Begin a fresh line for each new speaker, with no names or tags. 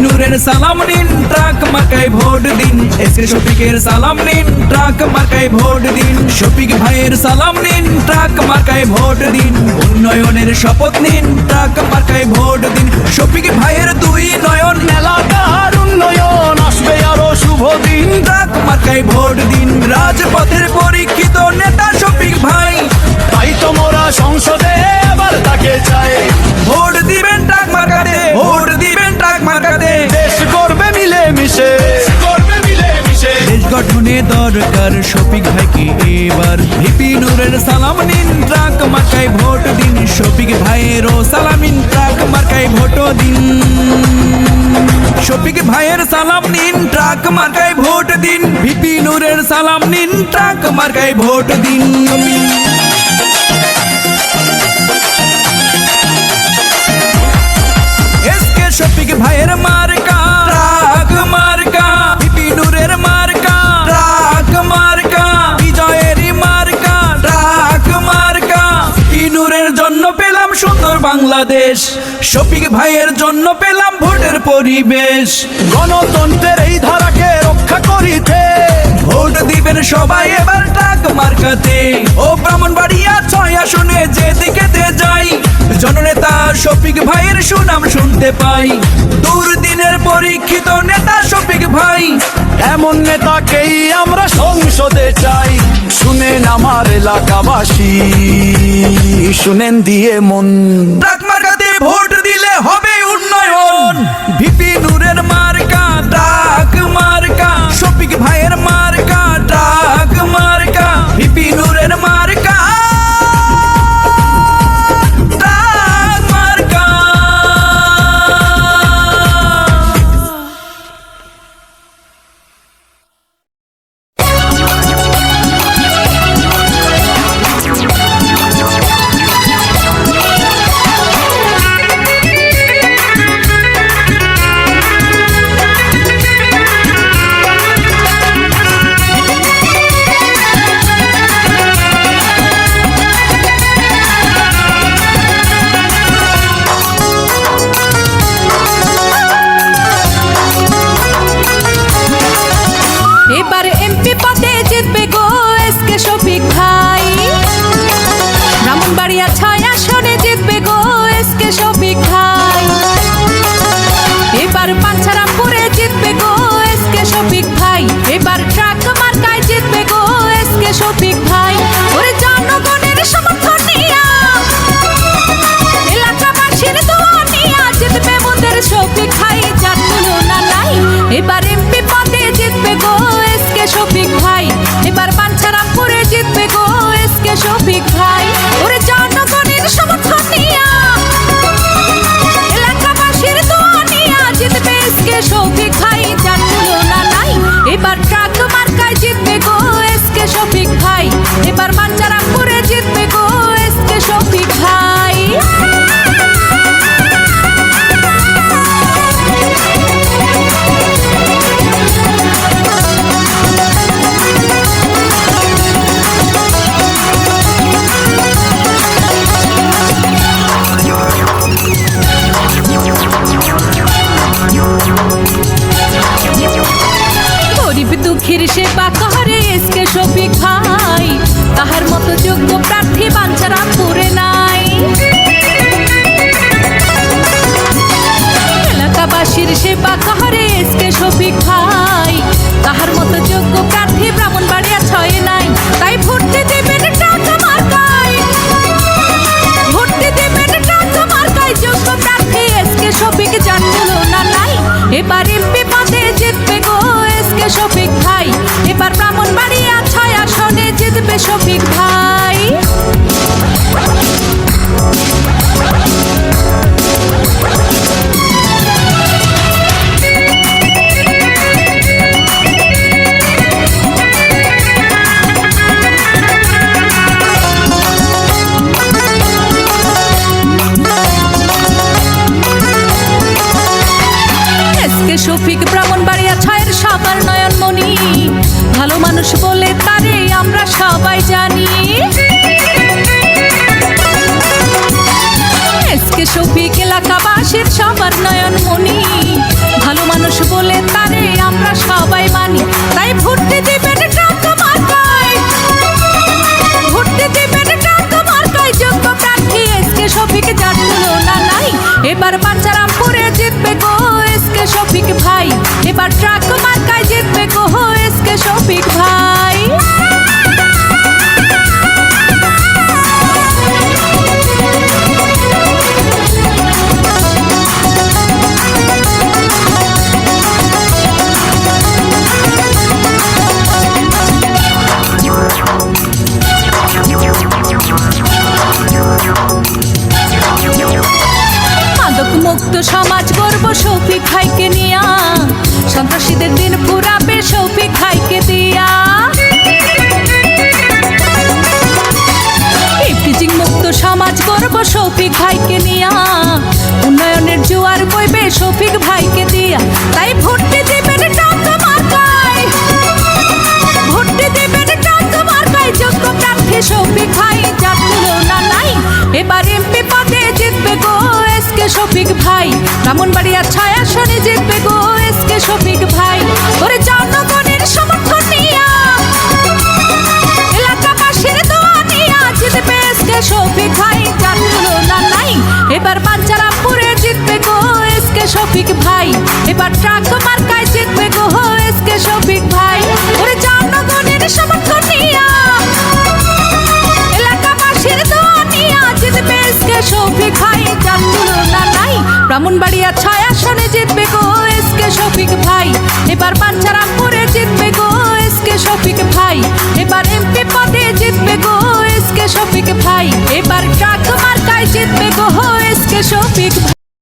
নূরের সালাম নিন, ট্রাক মার্কায় ভোট দিন। এসকে শফিকের সালাম নিন, ট্রাক মার্কায় ভোট দিন। শফিক ভাইয়ের সালাম নিন, ট্রাক মার্কায় ভোট দিন। উন্নয়নের শপথ নিন, ট্রাক মার্কায় ভোট দিন। শফিক ভাইয়ের দুই নয়ন,
এলাকার উন্নয়ন আসবে আরো শুভ দিন।
ট্রাক মার্কায় ভোট দিন। রাজপথের পরীক্ষিত নেতা শফিক ভাই,
তাই তোমরা সংসদে এবার তাকে চাই।
ভোট দিবেন ট্রাক মার্কাতে, ভোট দিবেন ট্রাক মার্কাতে।
দেশ করবে মিলে মিশে, করবে মিলে মিশে।
দেশ গঠনে দরকার শফিক ভাইকে এবার। ভিপি নূরের সালাম নিন, ট্রাক মার্কায় ভোট দিন। শফিক ভাইয়েরও সালাম নিন, ট্রাক মার্কায় ভোট দিন। শফিক ভাইয়ের সালাম নিন, ট্রাক মার্কায় ভোট দিন। ভিপি নূরের সালাম নিন, ট্রাক মার্কায় ভোট দিন। এসকে শফিক ভাইয়ের মার্কা ট্রাক মার্কা, ভিপি নূরের মার্কা ট্রাক মার্কা, বিজয়েরই মার্কা ট্রাক মার্কা। ভিপি নূরের জন্য পেলাম সুন্দর বাংলাদেশ, শফিক ভাইয়ের জন্য পেলাম ভোটের পরিবেশ।
গণতন্ত্রের এই ধারাকে রক্ষা করিতে
ভোট দিবেন সবাই এবার ট্রাক মার্কাতে। ও ব্রাহ্মণবাড়িয়া 6 আসনে যেদিকেতে যাই, জননেতা শফিক ভাইয়ের সুনাম শুনতে পাই। দুর্দিনের পরীক্ষিত নেতা শফিক ভাই,
এমন নেতাকেই আমরা সংসদে চাই। শুনেন আমার এলাকাবাসী, শুনেন দিয়ে মন।
ট্রাক মার্কাতে ভোট দিলে হবে উন্নয়ন। ভিপি নূরের মার্কা ট্রাক মার্কা, শফিক ভাইয়ের মার্কা ট্রাক মার্কা। ভিপি নূরের মার্কা ট্রাক মার্কা।
এবার এমপি পদে জিতবে গো এসকে শফিক ভাই। ব্রাহ্মণবাড়িয়া 6 আসনে জিতবে গো এসকে শফিক ভাই। এবার পাঞ্ছারামপুরে জিতবে গো এসকে শফিক ভাই। এবার ট্রাক মার্কায় জিতবে গো এসকে শফিক ভাই। ওরে জনগণের সমর্থন নিয়া, এলাকাবাসীর দোয়া নিয়া জিতবে মোদের শফিক ভাই, যার তুলনা নাই। এবার এমপি পদে জিতবে গো এসকে শফিক ভাই। এবার পাঞ্ছারামপুরে জিতবে গো এসকে শফিক ভাই। ওরে জনগণের সমর্থন নিয়া, এলাকাবাসীর দোয়া নিয়া জিতবে এসকে শফিক ভাই, যার তুলনা নাই। এবার ট্রাক মার্কায় জিতবে গো এসকে শফিক ভাই। এবার পাঞ্ছারামপুরে জিতবে গো এসকে শফিক ভাই। গরিব দুঃখীর সেবা করে এসকে শফিক ভাই, তাহার মতো যোগ্য প্রার্থী পাঞ্ছারামপুরে নাই। এলাকাবাসীর সেবা করে এসকে শফিক ভাই, তাহার মতো যোগ্য প্রার্থী ব্রাহ্মণবাড়িয়া 6 নাই। তাই ভোট দিবেন ট্রাক মার্কায়, ভোট দিবেন ট্রাক মার্কায়, যোগ্য প্রার্থী এসকে শফিক, যার তুলনা নাই। এবার এমপি পদে জিতবে গো এসকে শফিক ভাই। এবার ব্রাহ্মণবাড়িয়া 6 আসনে জিতবে শফিক ভাই। এসকে শফিক ব্রাহ্মণবাড়িয়া 6 সবার নয়নমণি, ভালো মানুষ বলে তারে আমরা সবাই জানি। এসকে শফিক এলাকাবাসীর সবার নয়নমণি, ভালো শফিক ভাই, এবার ট্রাক মার্কায় জিতবে গো এস কে শফিক ভাই। মাদক মুক্ত সমাজ গর্ব শফিক ভাইকে নিয়া, সন্ত্রাসীদের দিন পুরাবে শফিক ভাইকে দিয়া। ইফটিজিং মুক্ত সমাজ গর্ব শফিক ভাইকে নিয়া, উন্নয়নের জোয়ার বইবে শফিক ভাইকে দিয়া। তাই ভোটটি দিবেন টাকা মার্কায়, ভোটটি দিবেন টাকা মার্কায়, যোগ্য প্রার্থী শফিক ভাই, যার তুলনা নাই। এবার এমপি পদে জিতবে গো এস কে শফিক ভাই, ব্রাহ্মণবাড়িয়ার 6 আসনে জিতবে গো এস কে শফিক ভাই। ওরে জনগণের সমর্থন নিয়া, এলাকাবাসীর দোয়া নিয়া জিতবে এস কে শফিক ভাই, যার তুলনা নাই। এবার বাঞ্ছারামপুরে জিতবে গো এস কে শফিক ভাই, এবার ট্রাক মার্কায় জিতবে গো এস কে শফিক ভাই। ওরে জনগণের সমর্থন নিয়া, এলাকাবাসীর দোয়া নিয়া জিতবে এস কে শফিক ভাই, যার তুলনা নাই। ব্রাহ্মণবাড়িয়ার 6 আসনে জিতবে গো এস কে শফিক ভাই, এবার বাঞ্ছারামপুরে জিতবে গো এস কে শফিক ভাই। এবার এমপি পদে জিতবে গো এস কে শফিক ভাই, এবার ট্রাক মার্কায় জিতবে গো এস কে শফিক ভাই।